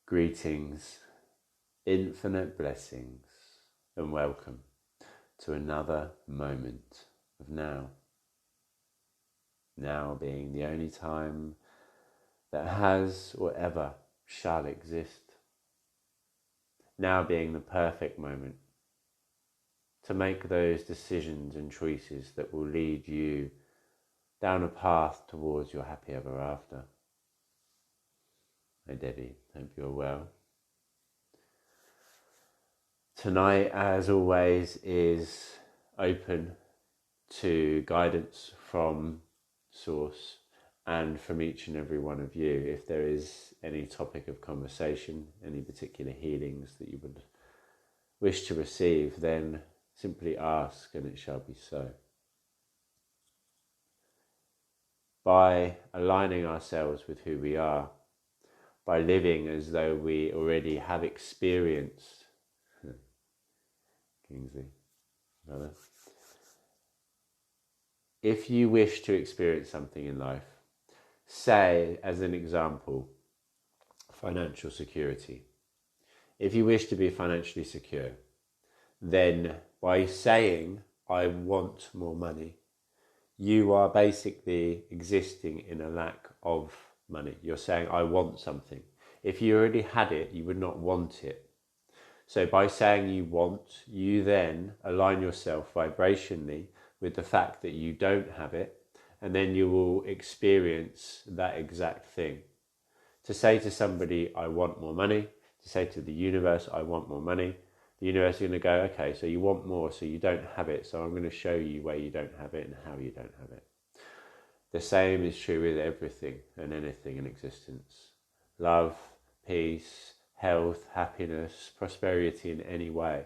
Greetings, infinite blessings, and welcome to another moment of now. Now being the only time that has or ever shall exist. Now being the perfect moment to make those decisions and choices that will lead you down a path towards your happy ever after. Hey Debbie, hope you're well. Tonight, as always, is open to guidance from Source and from each and every one of you. If there is any topic of conversation, any particular healings that you would wish to receive, then simply ask and it shall be so. By aligning ourselves with who we are, by living as though we already have experienced, Kingsley, brother, if you wish to experience something in life, say, as an example, financial security. If you wish to be financially secure, then by saying, I want more money, you are basically existing in a lack of money. You're saying, I want something. If you already had it, you would not want it. So by saying you want, you then align yourself vibrationally with the fact that you don't have it, and then you will experience that exact thing. To say to somebody, I want more money, to say to the universe, I want more money, the universe is going to go, okay, so you want more, so you don't have it, so I'm going to show you where you don't have it and how you don't have it. The same is true with everything and anything in existence. Love, peace, health, happiness, prosperity in any way.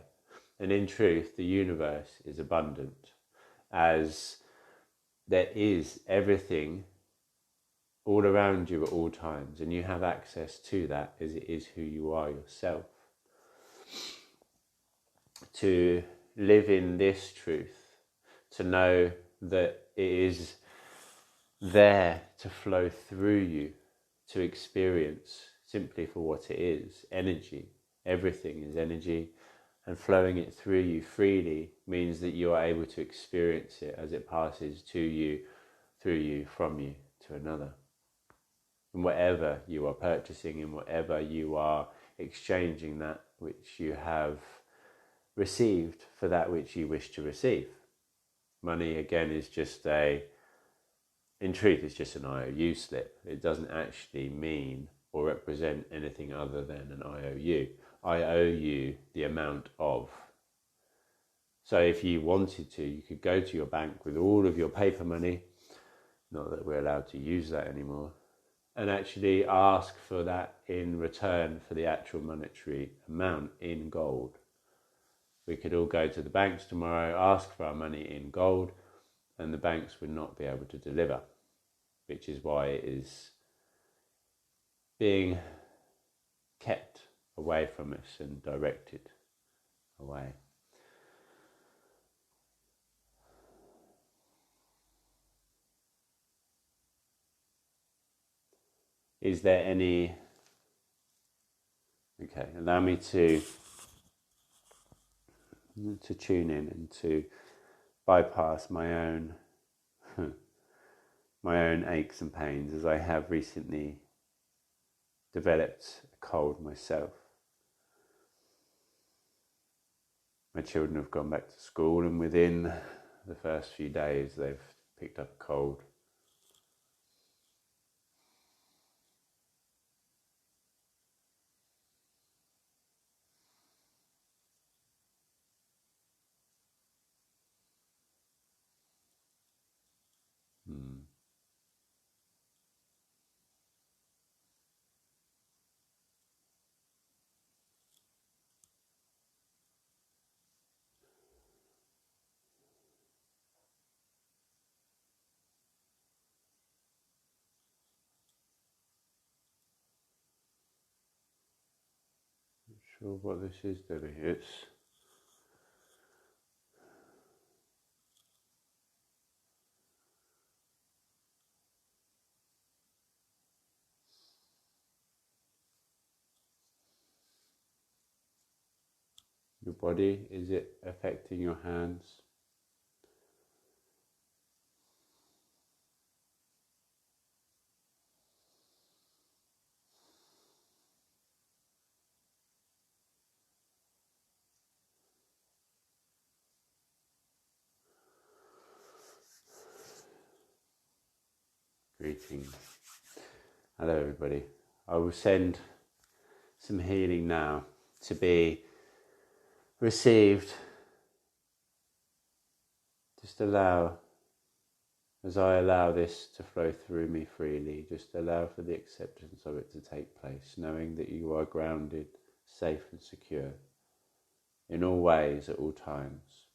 And in truth, the universe is abundant, as there is everything all around you at all times, and you have access to that as it is who you are yourself. To live in this truth, to know that it is there to flow through you, to experience simply for what it is, energy. Everything is energy, and flowing it through you freely means that you are able to experience it as it passes to you, through you, from you to another. And whatever you are purchasing and whatever you are exchanging that which you have received for that which you wish to receive. Money, again, is just in truth, it's just an IOU slip. It doesn't actually mean or represent anything other than an IOU. I owe you the amount of. So if you wanted to, you could go to your bank with all of your paper money, not that we're allowed to use that anymore, and actually ask for that in return for the actual monetary amount in gold. We could all go to the banks tomorrow, ask for our money in gold, and the banks would not be able to deliver, which is why it is being kept away from us and directed away. Is there any... Okay, allow me to tune in and to bypass my own aches and pains, as I have recently developed a cold myself. My children have gone back to school, and within the first few days they've picked up a cold. Not sure what this is, Debbie. It's... your body? Is it affecting your hands? Greetings. Hello everybody. I will send some healing now to be received. Just allow, as I allow this to flow through me freely, just allow for the acceptance of it to take place, knowing that you are grounded, safe and secure in all ways at all times.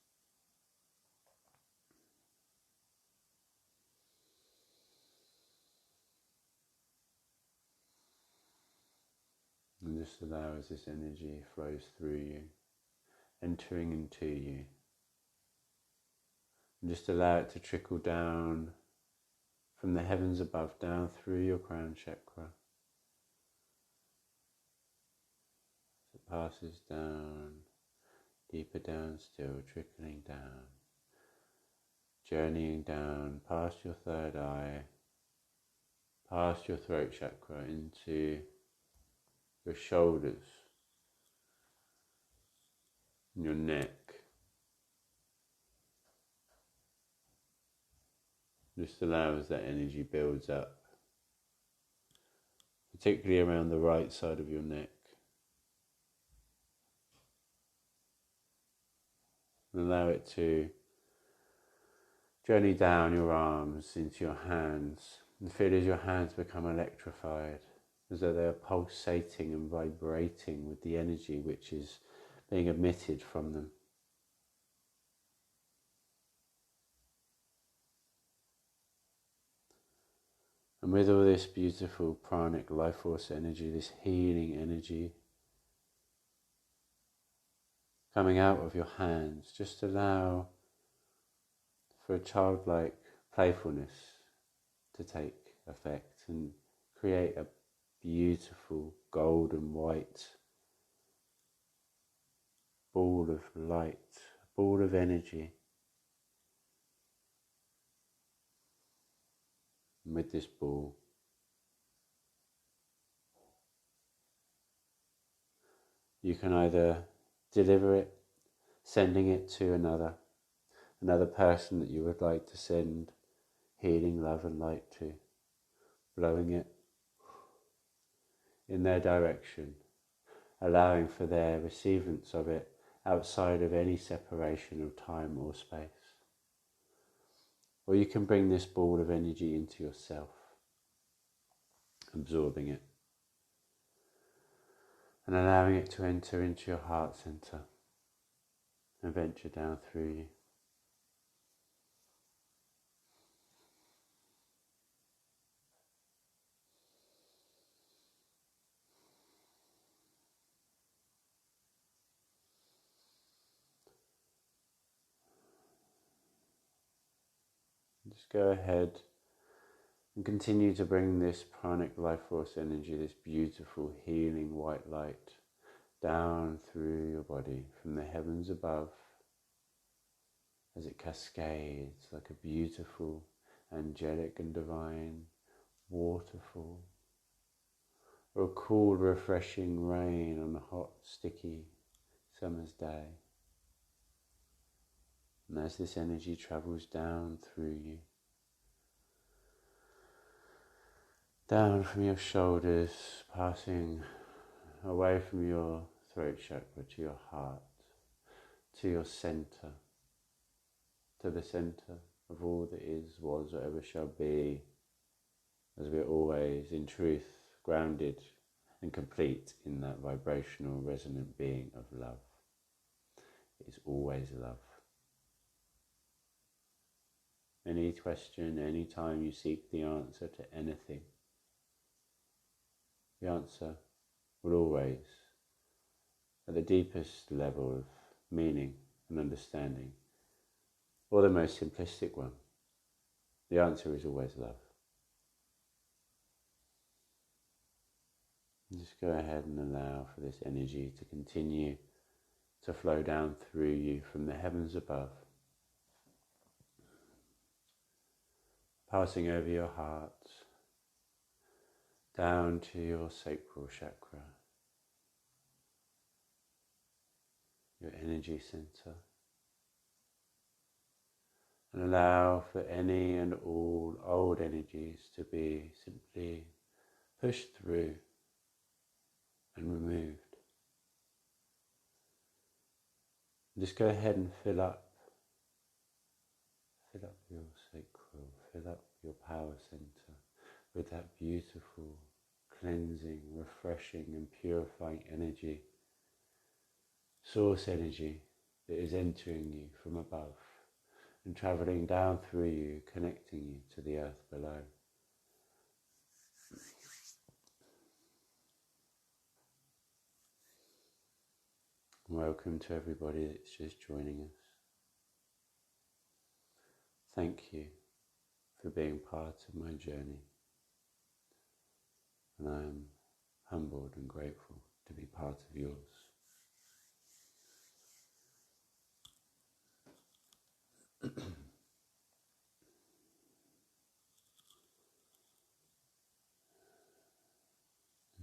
And just allow as this energy flows through you, entering into you. And just allow it to trickle down from the heavens above, down through your crown chakra. As it passes down, deeper down still, trickling down, journeying down past your third eye, past your throat chakra, into your shoulders, and your neck. Just allow as that energy builds up, particularly around the right side of your neck. And allow it to journey down your arms into your hands, and feel as your hands become electrified, as though they are pulsating and vibrating with the energy which is being emitted from them. And with all this beautiful pranic life force energy, this healing energy coming out of your hands, just allow for a childlike playfulness to take effect and create a beautiful golden white ball of light, a ball of energy. And with this ball, you can either deliver it, sending it to another person that you would like to send healing, love and light to, blowing it in their direction, allowing for their receivance of it outside of any separation of time or space. Or you can bring this ball of energy into yourself, absorbing it, and allowing it to enter into your heart center and venture down through you. Just go ahead and continue to bring this pranic life force energy, this beautiful healing white light, down through your body from the heavens above, as it cascades like a beautiful, angelic and divine waterfall, or a cool, refreshing rain on a hot, sticky summer's day. And as this energy travels down through you, down from your shoulders, passing away from your throat chakra to your heart, to your center, to the center of all that is, was, or ever shall be, as we are always, in truth, grounded and complete in that vibrational, resonant being of love. It is always love. Any question, any time you seek the answer to anything, the answer will always, at the deepest level of meaning and understanding, or the most simplistic one, the answer is always love. And just go ahead and allow for this energy to continue to flow down through you from the heavens above, passing over your heart, down to your sacral chakra, your energy center, and allow for any and all old energies to be simply pushed through and removed. Just go ahead and fill up your sacral, fill up your power center with that beautiful, cleansing, refreshing and purifying energy, source energy that is entering you from above and travelling down through you, connecting you to the earth below. Welcome to everybody that's just joining us. Thank you for being part of my journey, and I am humbled and grateful to be part of yours.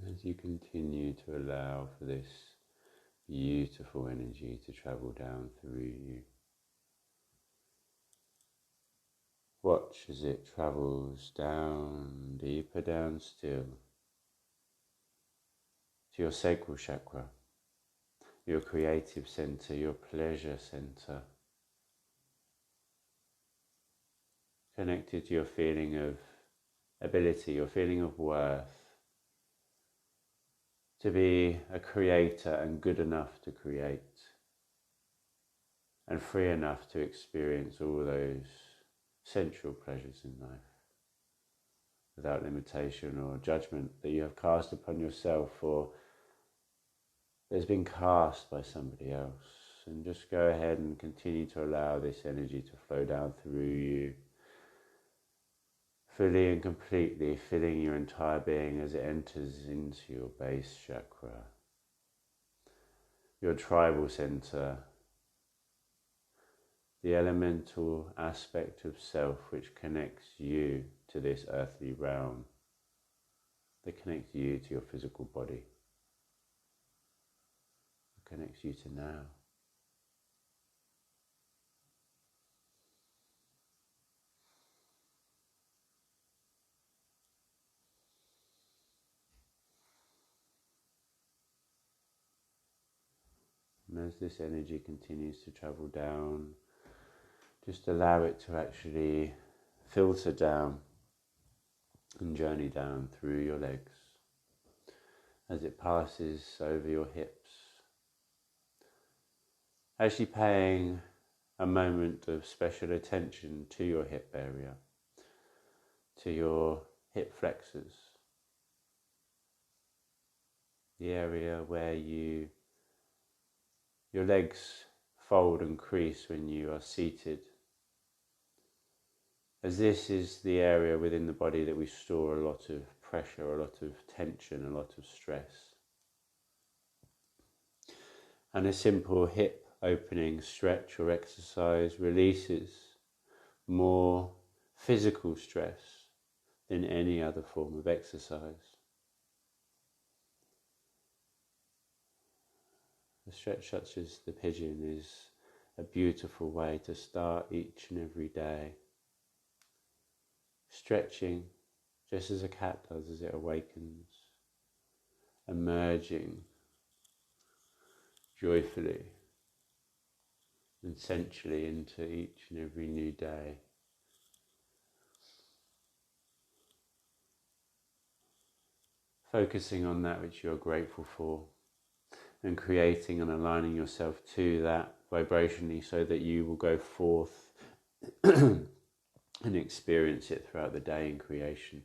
As you continue to allow for this beautiful energy to travel down through you, watch as it travels down, deeper down still, to your sacral chakra, your creative center, your pleasure center, connected to your feeling of ability, your feeling of worth, to be a creator and good enough to create, and free enough to experience all those sensual pleasures in life without limitation or judgment that you have cast upon yourself or that's been cast by somebody else. And just go ahead and continue to allow this energy to flow down through you, fully and completely filling your entire being as it enters into your base chakra, your tribal center, the elemental aspect of self which connects you to this earthly realm, that connects you to your physical body, that connects you to now. And as this energy continues to travel down, just allow it to actually filter down and journey down through your legs as it passes over your hips, actually paying a moment of special attention to your hip area, to your hip flexors, the area where your legs fold and crease when you are seated, as this is the area within the body that we store a lot of pressure, a lot of tension, a lot of stress. And a simple hip opening stretch or exercise releases more physical stress than any other form of exercise. A stretch such as the pigeon is a beautiful way to start each and every day. Stretching just as a cat does as it awakens, emerging joyfully and sensually into each and every new day. Focusing on that which you're grateful for and creating and aligning yourself to that vibrationally so that you will go forth and experience it throughout the day in creation.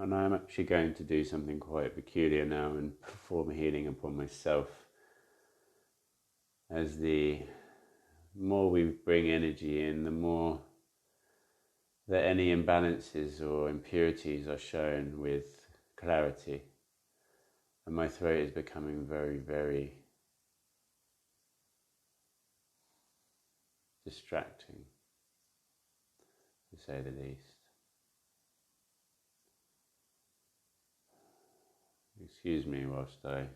And I'm actually going to do something quite peculiar now and perform a healing upon myself as the The more we bring energy in, the more that any imbalances or impurities are shown with clarity. And my throat is becoming very, very distracting, to say the least. Excuse me whilst I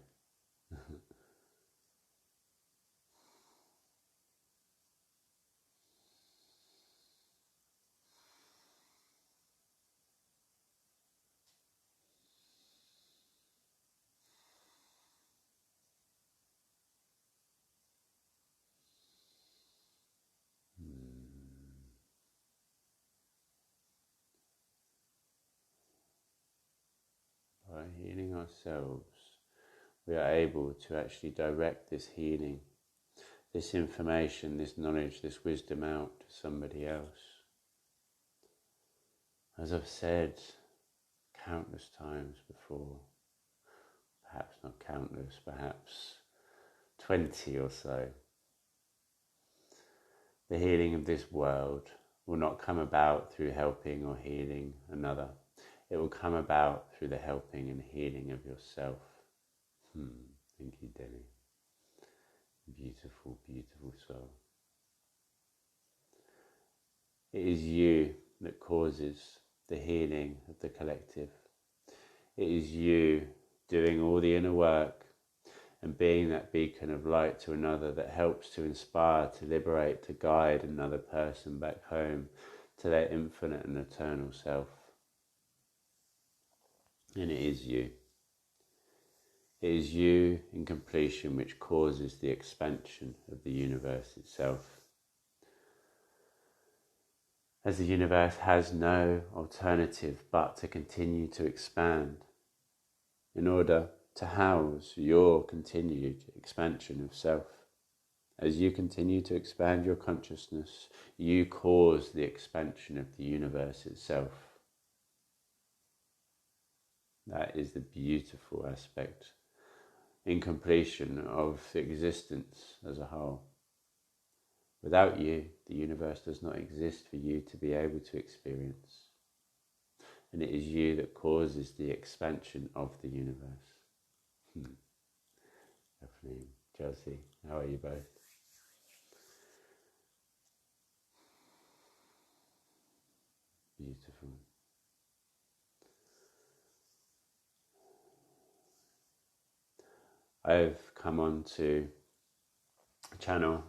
by healing ourselves, we are able to actually direct this healing, this information, this knowledge, this wisdom out to somebody else. As I've said countless times before, perhaps not countless, perhaps 20 or so, the healing of this world will not come about through helping or healing another. It will come about through the helping and healing of yourself. Thank you, Denny. Beautiful, beautiful soul. It is you that causes the healing of the collective. It is you doing all the inner work and being that beacon of light to another that helps to inspire, to liberate, to guide another person back home to their infinite and eternal self. And it is you. It is you in completion which causes the expansion of the universe itself. As the universe has no alternative but to continue to expand in order to house your continued expansion of self. As you continue to expand your consciousness, you cause the expansion of the universe itself. That is the beautiful aspect in completion of existence as a whole. Without you, the universe does not exist for you to be able to experience. And it is you that causes the expansion of the universe. Definitely. Chelsea, how are you both? Beautiful. I've come on to channel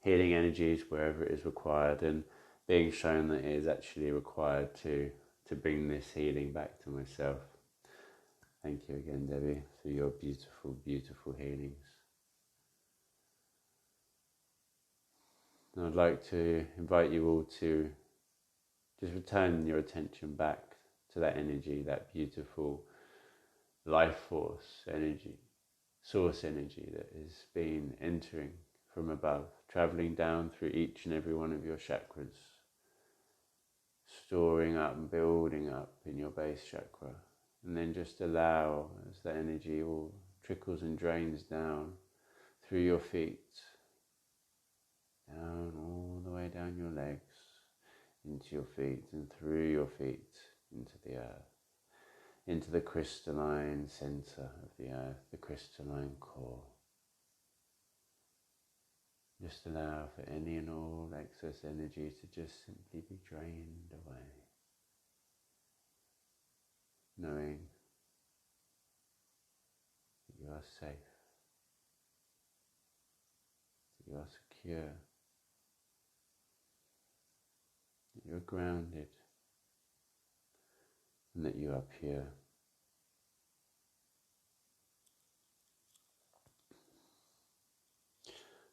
healing energies wherever it is required, and being shown that it is actually required to bring this healing back to myself. Thank you again, Debbie, for your beautiful, beautiful healings. And I'd like to invite you all to just return your attention back to that energy, that beautiful life force energy, source energy that has been entering from above, travelling down through each and every one of your chakras, storing up and building up in your base chakra, and then just allow as the energy all trickles and drains down through your feet, down all the way down your legs, into your feet and through your feet into the earth, into the crystalline centre of the earth, the crystalline core. Just allow for any and all excess energy to just simply be drained away, knowing that you are safe, that you are secure, that you are grounded, and that you are pure.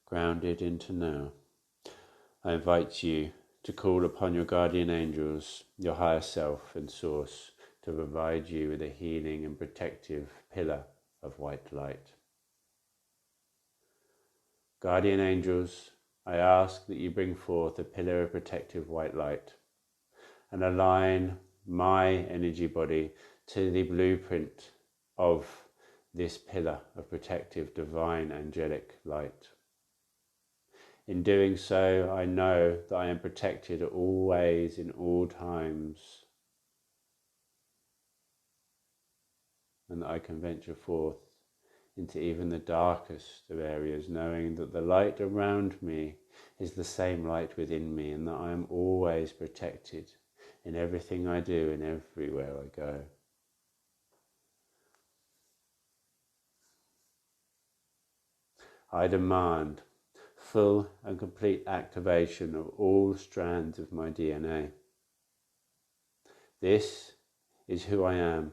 Grounded into now, I invite you to call upon your guardian angels, your higher self and source, to provide you with a healing and protective pillar of white light. Guardian angels, I ask that you bring forth a pillar of protective white light and align my energy body to the blueprint of this pillar of protective divine angelic light. In doing so, I know that I am protected always in all times, and that I can venture forth into even the darkest of areas, knowing that the light around me is the same light within me, and that I am always protected in everything I do and everywhere I go. I demand full and complete activation of all strands of my DNA. This is who I am.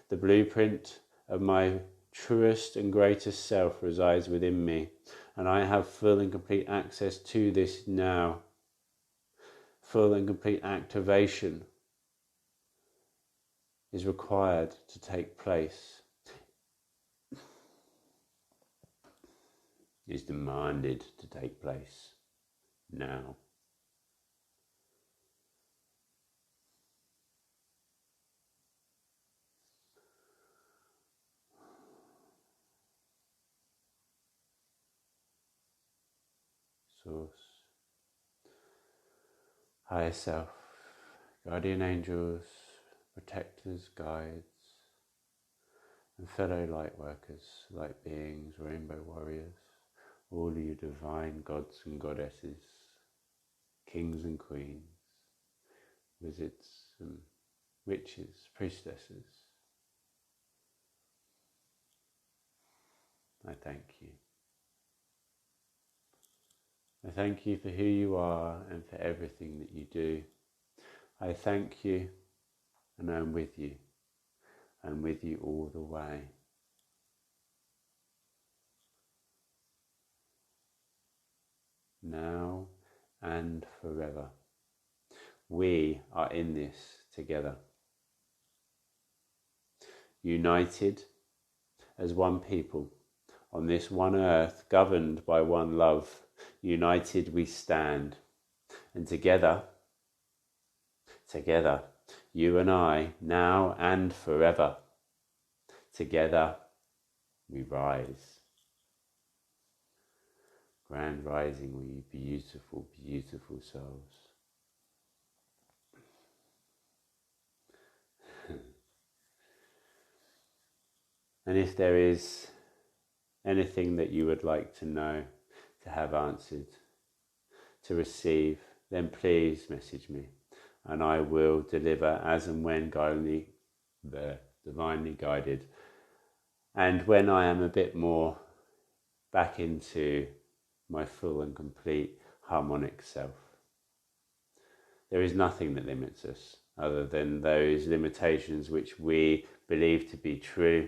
The blueprint of my truest and greatest self resides within me, and I have full and complete access to this now. Full and complete activation is required to take place, is demanded to take place now. Source, higher self, guardian angels, protectors, guides, and fellow light workers, light beings, rainbow warriors, all you divine gods and goddesses, kings and queens, wizards and witches, priestesses. I thank you. I thank you for who you are and for everything that you do. I thank you, and I'm with you. I'm with you all the way. Now and forever. We are in this together. United as one people, on this one earth, governed by one love. United we stand, and together, you and I, now and forever, together we rise. Grand rising, we beautiful, beautiful souls. And if there is anything that you would like to know, to have answered, to receive, then please message me, and I will deliver as and when divinely guided. And when I am a bit more back into my full and complete harmonic self. There is nothing that limits us other than those limitations which we believe to be true,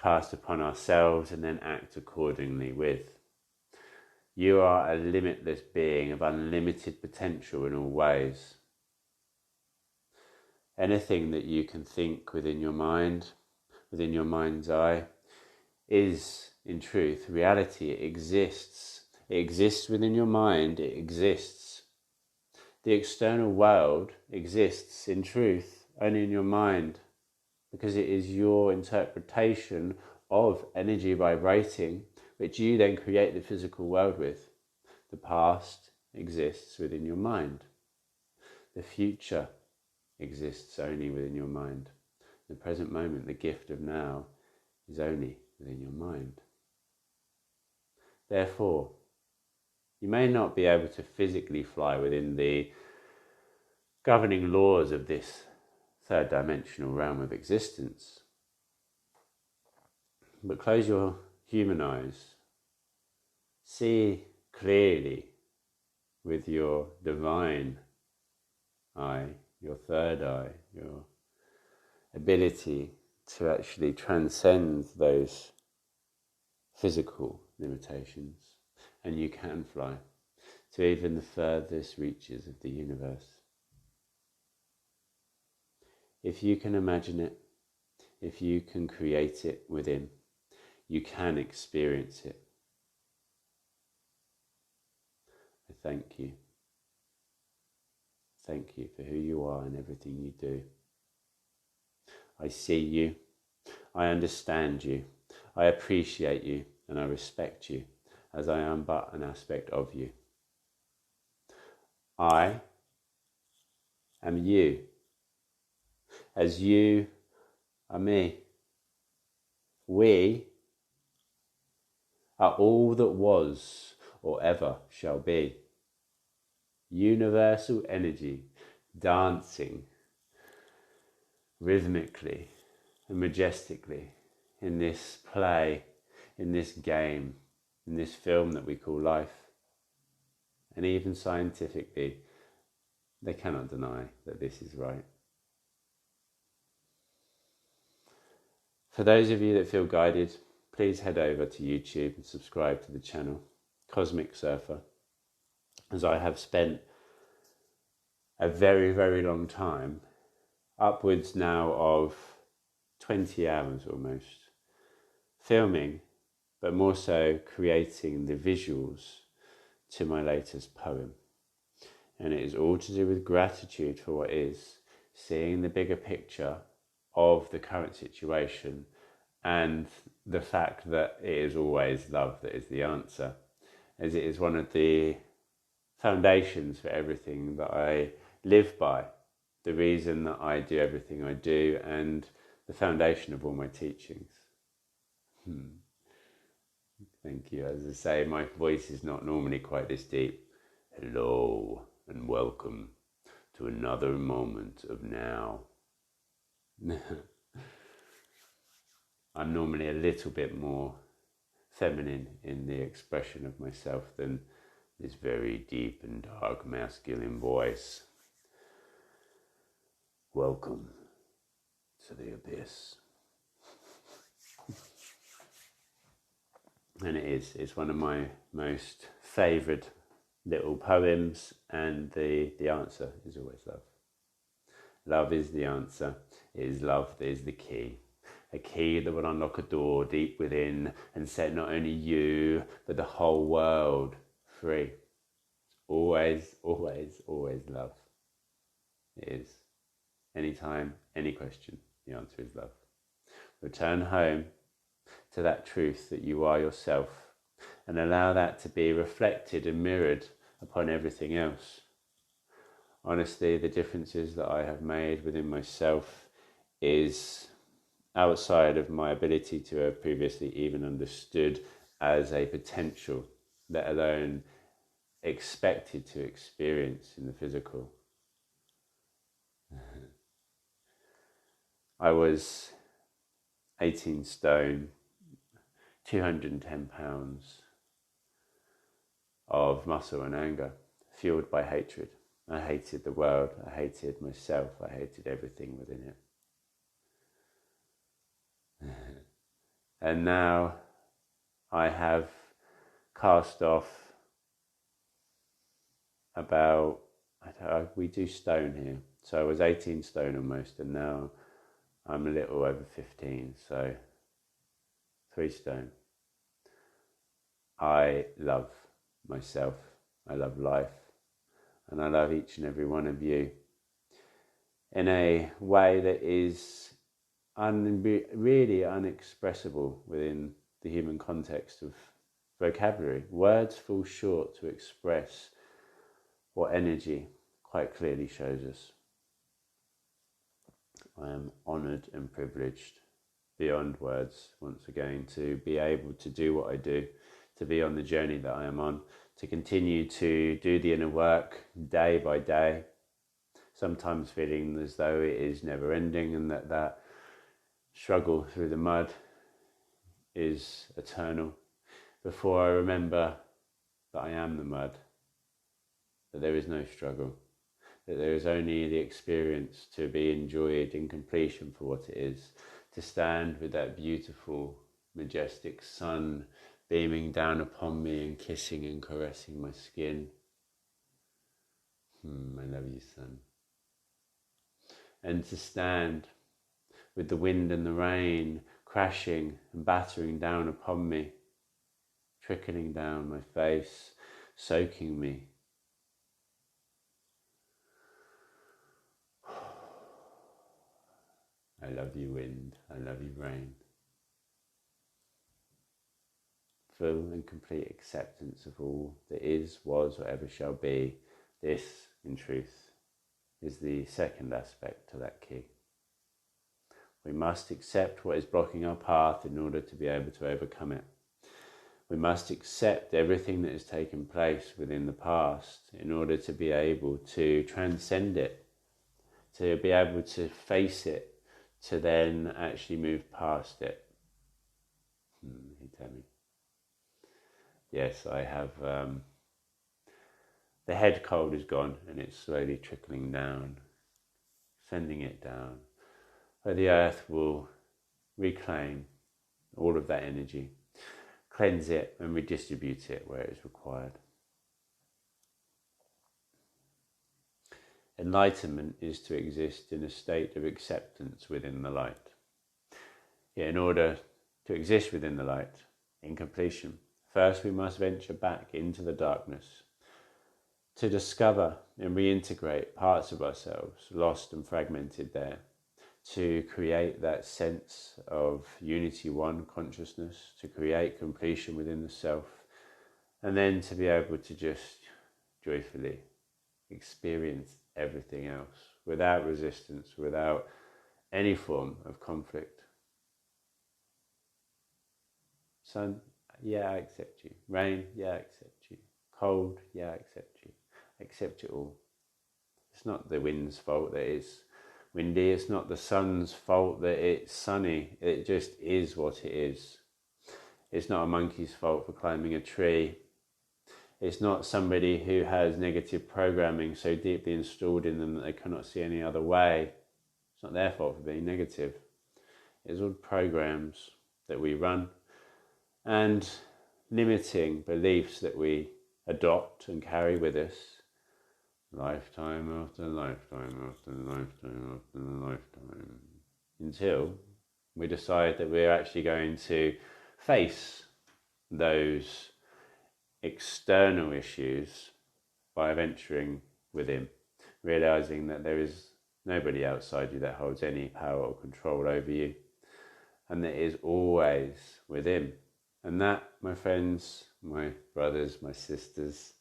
cast upon ourselves and then act accordingly with. You are a limitless being of unlimited potential in all ways. Anything that you can think within your mind, within your mind's eye, is in truth reality. It exists. It exists within your mind. It exists. The external world exists in truth only in your mind, because it is your interpretation of energy vibrating which you then create the physical world with. The past exists within your mind. The future exists only within your mind. The present moment, the gift of now, is only within your mind. Therefore, you may not be able to physically fly within the governing laws of this third dimensional realm of existence, but close your human eyes, see clearly with your divine eye, your third eye, your ability to actually transcend those physical limitations, and you can fly to even the furthest reaches of the universe. If you can imagine it, if you can create it within, you can experience it. I thank you. Thank you for who you are and everything you do. I see you, I understand you, I appreciate you, and I respect you, as I am but an aspect of you. I am you, as you are me. We are all that was or ever shall be. Universal energy dancing rhythmically and majestically in this play, in this game, in this film that we call life. And even scientifically, they cannot deny that this is right. For those of you that feel guided, please head over to YouTube and subscribe to the channel, Cosmic Surfer, as I have spent a very, very long time, upwards now of 20 hours almost, filming, but more so creating the visuals to my latest poem. And it is all to do with gratitude for what is, seeing the bigger picture of the current situation and the fact that it is always love that is the answer, as it is one of the foundations for everything that I live by, the reason that I do everything I do, and the foundation of all my teachings. Thank you. As I say, my voice is not normally quite this deep. Hello and welcome to another moment of now. I'm normally a little bit more feminine in the expression of myself than this very deep and dark masculine voice. Welcome to the abyss. And it's one of my most favoured little poems, and the answer is always love. Love is the answer. It is love that is the key. A key that will unlock a door deep within and set not only you, but the whole world free. Always, always, always love. It is. Anytime, any question, the answer is love. Return home to that truth that you are yourself, and allow that to be reflected and mirrored upon everything else. Honestly, the differences that I have made within myself is outside of my ability to have previously even understood as a potential, let alone expected to experience in the physical. I was 18 stone, 210 pounds of muscle and anger, fueled by hatred. I hated the world, I hated myself, I hated everything within it. And now I have cast off about, we do stone here, so I was 18 stone almost, and now I'm a little over 15, so 3 stone. I love myself, I love life, and I love each and every one of you in a way that is really unexpressible within the human context of vocabulary. Words fall short to express what energy quite clearly shows us. I am honoured and privileged beyond words, once again, to be able to do what I do, to be on the journey that I am on, to continue to do the inner work day by day, sometimes feeling as though it is never ending and that struggle through the mud is eternal, before I remember that I am the mud, that there is no struggle, that there is only the experience to be enjoyed in completion for what it is, to stand with that beautiful, majestic sun beaming down upon me and kissing and caressing my skin. I love you, sun. And to stand with the wind and the rain crashing and battering down upon me, trickling down my face, soaking me. I love you, wind. I love you, rain. Full and complete acceptance of all that is, was, or ever shall be, This, in truth, is the second aspect to that key. We must accept what is blocking our path in order to be able to overcome it. We must accept everything that has taken place within the past in order to be able to transcend it, to be able to face it, to then actually move past it. You tell me. Yes, I have. The head cold is gone and it's slowly trickling down, sending it down, where the earth will reclaim all of that energy, cleanse it and redistribute it where it is required. Enlightenment is to exist in a state of acceptance within the light. Yet in order to exist within the light, in completion, first we must venture back into the darkness, to discover and reintegrate parts of ourselves lost and fragmented there, to create that sense of unity one consciousness, to create completion within the self, and then to be able to just joyfully experience everything else without resistance, without any form of conflict. Sun, yeah, I accept you. Rain, yeah, I accept you. Cold, yeah, I accept you. Accept it all. It's not the wind's fault that it's windy. It's not the sun's fault that it's sunny. It just is what it is. It's not a monkey's fault for climbing a tree. It's not somebody who has negative programming so deeply installed in them that they cannot see any other way. It's not their fault for being negative. It's all programs that we run and limiting beliefs that we adopt and carry with us lifetime after lifetime after lifetime after lifetime, until we decide that we're actually going to face those external issues by venturing within, realizing that there is nobody outside you that holds any power or control over you, and that it is always within. And that, my friends, my brothers, my sisters,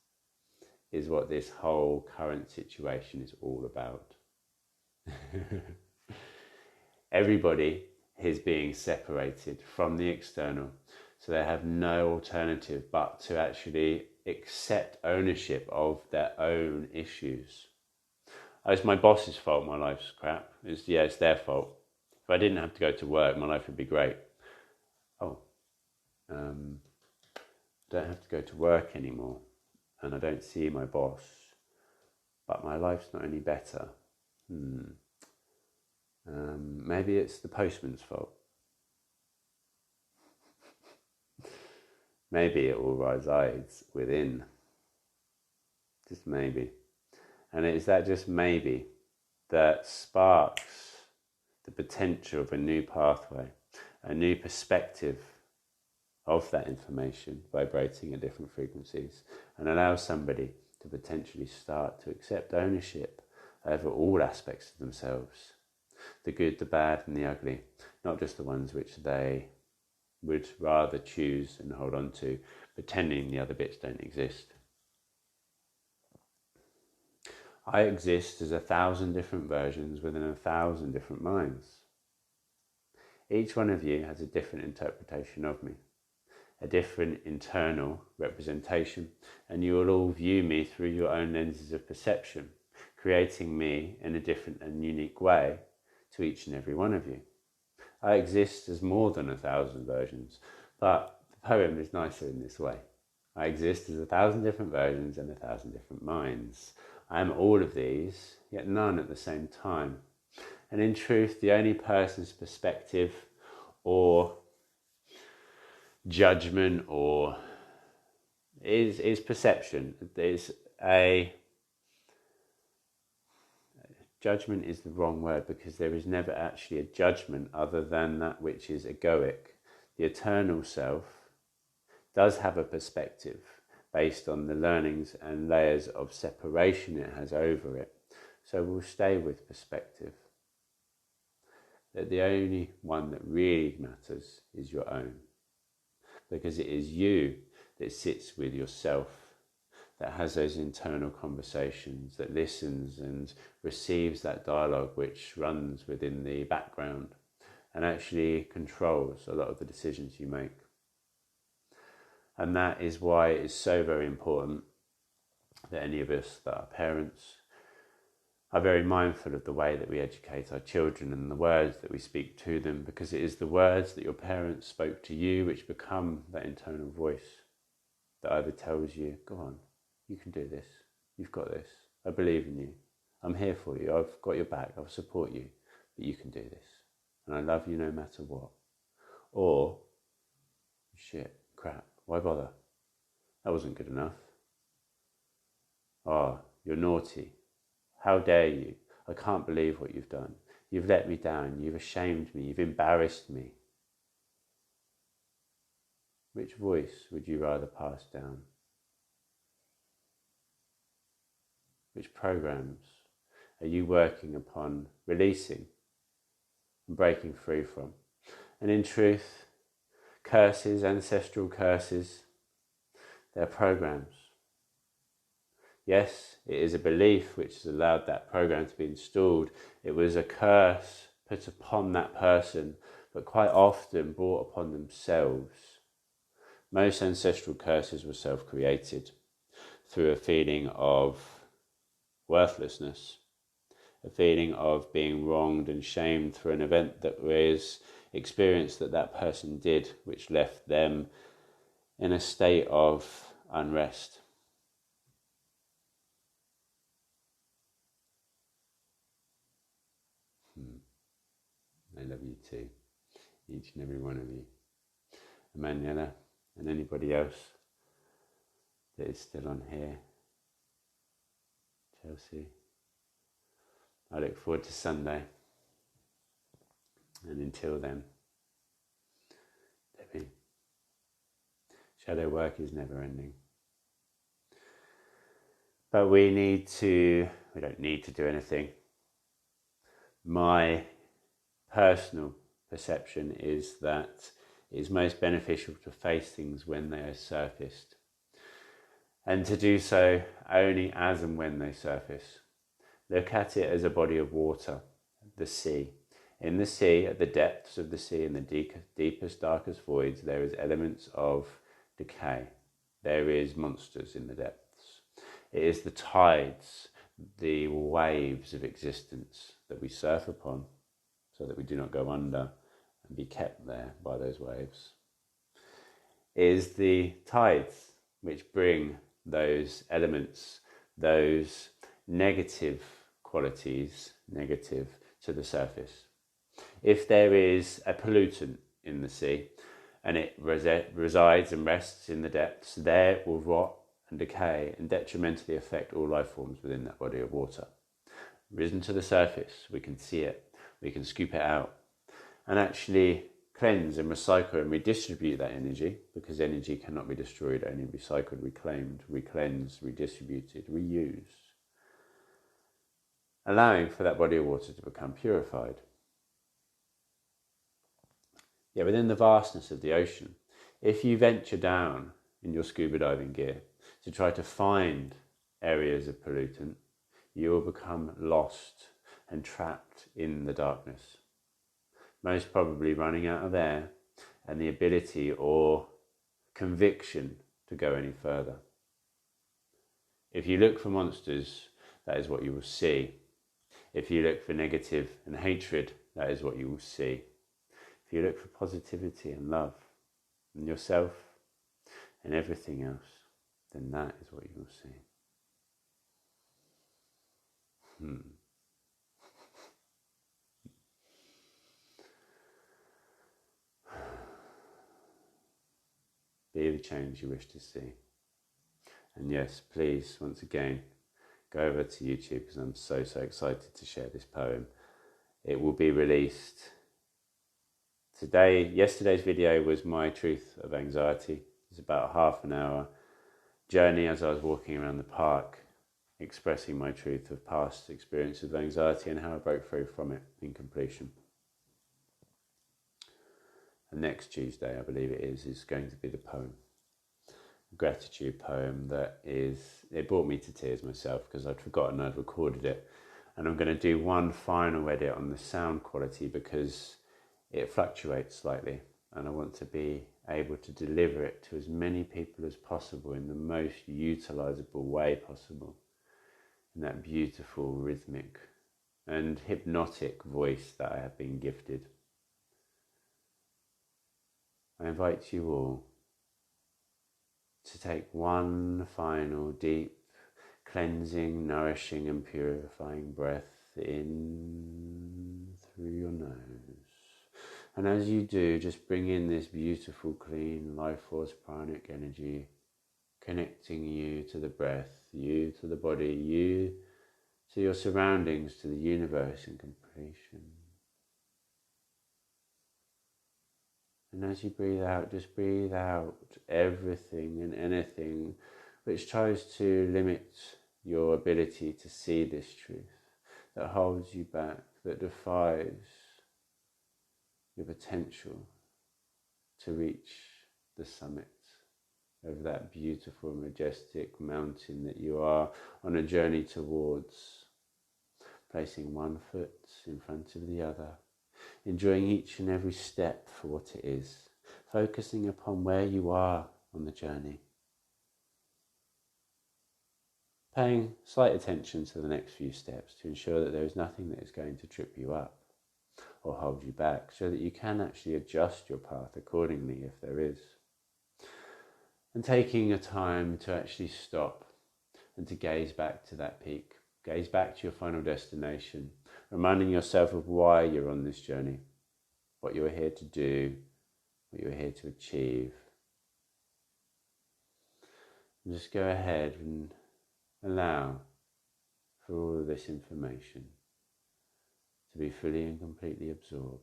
is what this whole current situation is all about. Everybody is being separated from the external, so they have no alternative but to actually accept ownership of their own issues. Oh, it's my boss's fault my life's crap. It's their fault. If I didn't have to go to work, my life would be great. Don't have to go to work anymore, and I don't see my boss, but my life's not any better. Maybe it's the postman's fault. Maybe it all resides within. Just maybe. And it's that just maybe that sparks the potential of a new pathway, a new perspective of that information vibrating at different frequencies, and allows somebody to potentially start to accept ownership over all aspects of themselves, the good, the bad and the ugly, not just the ones which they would rather choose and hold on to, pretending the other bits don't exist. I exist as 1,000 different versions within 1,000 different minds. Each one of you has a different interpretation of me, a different internal representation, and you will all view me through your own lenses of perception, creating me in a different and unique way to each and every one of you. I exist as more than 1,000 versions, but the poem is nicer in this way. I exist as 1,000 different versions and 1,000 different minds. I am all of these, yet none at the same time. And in truth, the only person's perspective or judgment or is perception. There's a judgment is the wrong word, because there is never actually a judgment other than that which is egoic. The eternal self does have a perspective based on the learnings and layers of separation it has over it. So we'll stay with perspective. That the only one that really matters is your own. Because it is you that sits with yourself, that has those internal conversations, that listens and receives that dialogue which runs within the background and actually controls a lot of the decisions you make. And that is why it is so very important that any of us that are parents are very mindful of the way that we educate our children and the words that we speak to them, because it is the words that your parents spoke to you which become that internal voice that either tells you, go on, you can do this, you've got this, I believe in you, I'm here for you, I've got your back, I'll support you, but you can do this, and I love you no matter what. Or, shit, crap, why bother? That wasn't good enough. Oh, you're naughty. How dare you? I can't believe what you've done. You've let me down. You've ashamed me. You've embarrassed me. Which voice would you rather pass down? Which programs are you working upon releasing and breaking free from? And in truth, curses, ancestral curses, they're programs. Yes, it is a belief which has allowed that program to be installed. It was a curse put upon that person, but quite often brought upon themselves. Most ancestral curses were self-created through a feeling of worthlessness, a feeling of being wronged and shamed for an event that was experienced that person did, which left them in a state of unrest. I love you too, each and every one of you. Emanuela and anybody else that is still on here. Chelsea. I look forward to Sunday. And until then, Debbie, shadow work is never ending. But we don't need to do anything. My personal perception is that it is most beneficial to face things when they are surfaced, and to do so only as and when they surface. Look at it as a body of water, the sea. In the sea, at the depths of the sea, in the deepest, darkest voids, there is elements of decay. There is monsters in the depths. It is the tides, the waves of existence that we surf upon, so that we do not go under and be kept there by those waves. It is the tides which bring those elements, those negative qualities, negative to the surface. If there is a pollutant in the sea and it resides and rests in the depths, there it will rot and decay and detrimentally affect all life forms within that body of water. Risen to the surface, we can see it, we can scoop it out and actually cleanse and recycle and redistribute that energy, because energy cannot be destroyed, only recycled, reclaimed, recleansed, redistributed, reused, allowing for that body of water to become purified. Yet within the vastness of the ocean, if you venture down in your scuba diving gear to try to find areas of pollutant, you will become lost and trapped in the darkness, most probably running out of air and the ability or conviction to go any further. If you look for monsters, that is what you will see. If you look for negative and hatred, that is what you will see. If you look for positivity and love in yourself and everything else, then that is what you will see. Be the change you wish to see. And yes, please, once again, go over to YouTube, because I'm so excited to share this poem. It will be released today. Yesterday's video was my truth of anxiety. It's about a half an hour journey as I was walking around the park, expressing my truth of past experiences of anxiety and how I broke free from it in completion. And next Tuesday, I believe it is going to be the poem. gratitude poem it brought me to tears myself because I'd forgotten I'd recorded it. And I'm going to do one final edit on the sound quality because it fluctuates slightly, and I want to be able to deliver it to as many people as possible in the most utilizable way possible, in that beautiful rhythmic and hypnotic voice that I have been gifted. I invite you all to take one final deep, cleansing, nourishing and purifying breath in through your nose. And as you do, just bring in this beautiful, clean, life force pranic energy, connecting you to the breath, you to the body, you to your surroundings, to the universe and completion. And as you breathe out, just breathe out everything and anything which tries to limit your ability to see this truth, that holds you back, that defies your potential to reach the summit of that beautiful, majestic mountain that you are on a journey towards, placing one foot in front of the other, enjoying each and every step for what it is, focusing upon where you are on the journey, paying slight attention to the next few steps to ensure that there is nothing that is going to trip you up or hold you back, so that you can actually adjust your path accordingly if there is. And taking a time to actually stop and to gaze back to that peak, gaze back to your final destination, reminding yourself of why you're on this journey, what you're here to do, what you're here to achieve. And just go ahead and allow for all of this information to be fully and completely absorbed.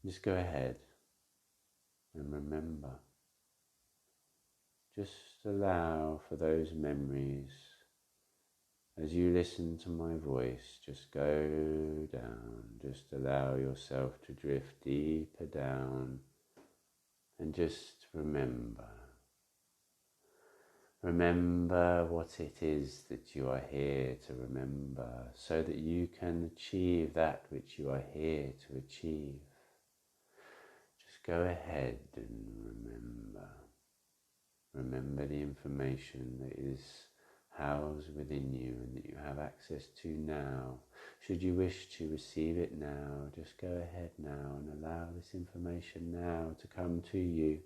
Just go ahead and remember. Just allow for those memories as you listen to my voice. Just go down. Just allow yourself to drift deeper down and just remember. Remember what it is that you are here to remember, so that you can achieve that which you are here to achieve. Just go ahead and remember. Remember the information that is housed within you and that you have access to now. Should you wish to receive it now, just go ahead now and allow this information now to come to you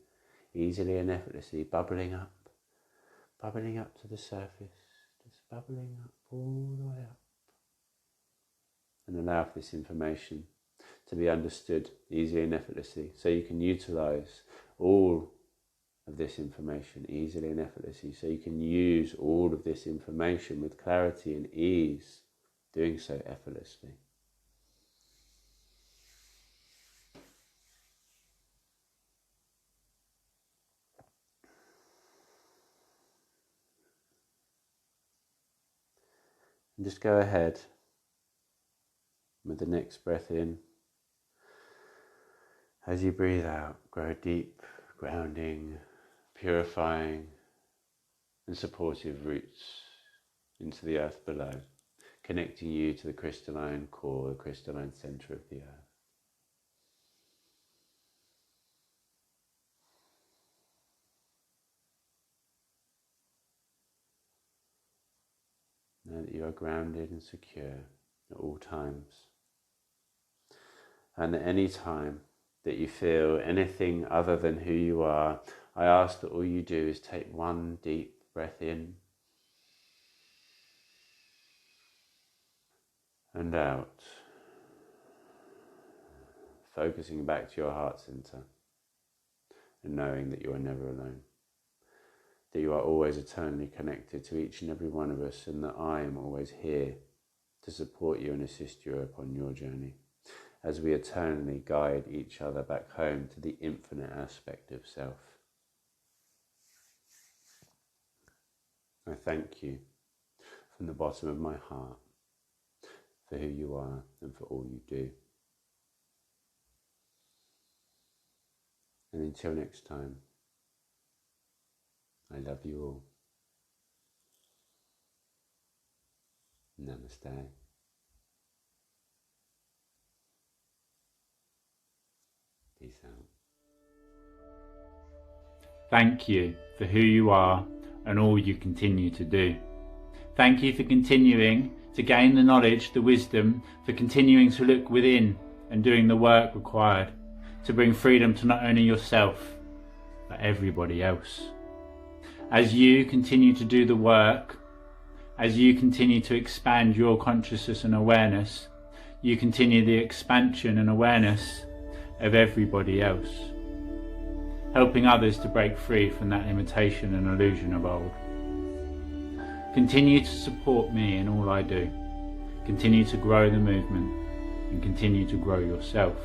easily and effortlessly, bubbling up to the surface, just bubbling up all the way up. And allow for this information to be understood easily and effortlessly, so you can utilize all of this information easily and effortlessly, so you can use all of this information with clarity and ease, doing so effortlessly. And just go ahead with the next breath in. As you breathe out, grow deep, grounding, purifying and supportive roots into the earth below, connecting you to the crystalline core, the crystalline center of the earth. Know that you are grounded and secure at all times. And at any time that you feel anything other than who you are, I ask that all you do is take one deep breath in and out, focusing back to your heart center and knowing that you are never alone, that you are always eternally connected to each and every one of us, and that I am always here to support you and assist you upon your journey as we eternally guide each other back home to the infinite aspect of self. I thank you from the bottom of my heart for who you are and for all you do. And until next time, I love you all. Namaste. Peace out. Thank you for who you are and all you continue to do. Thank you for continuing to gain the knowledge, the wisdom, for continuing to look within and doing the work required to bring freedom to not only yourself, but everybody else. As you continue to do the work, as you continue to expand your consciousness and awareness, you continue the expansion and awareness of everybody else, helping others to break free from that limitation and illusion of old. Continue to support me in all I do. Continue to grow the movement and continue to grow yourself.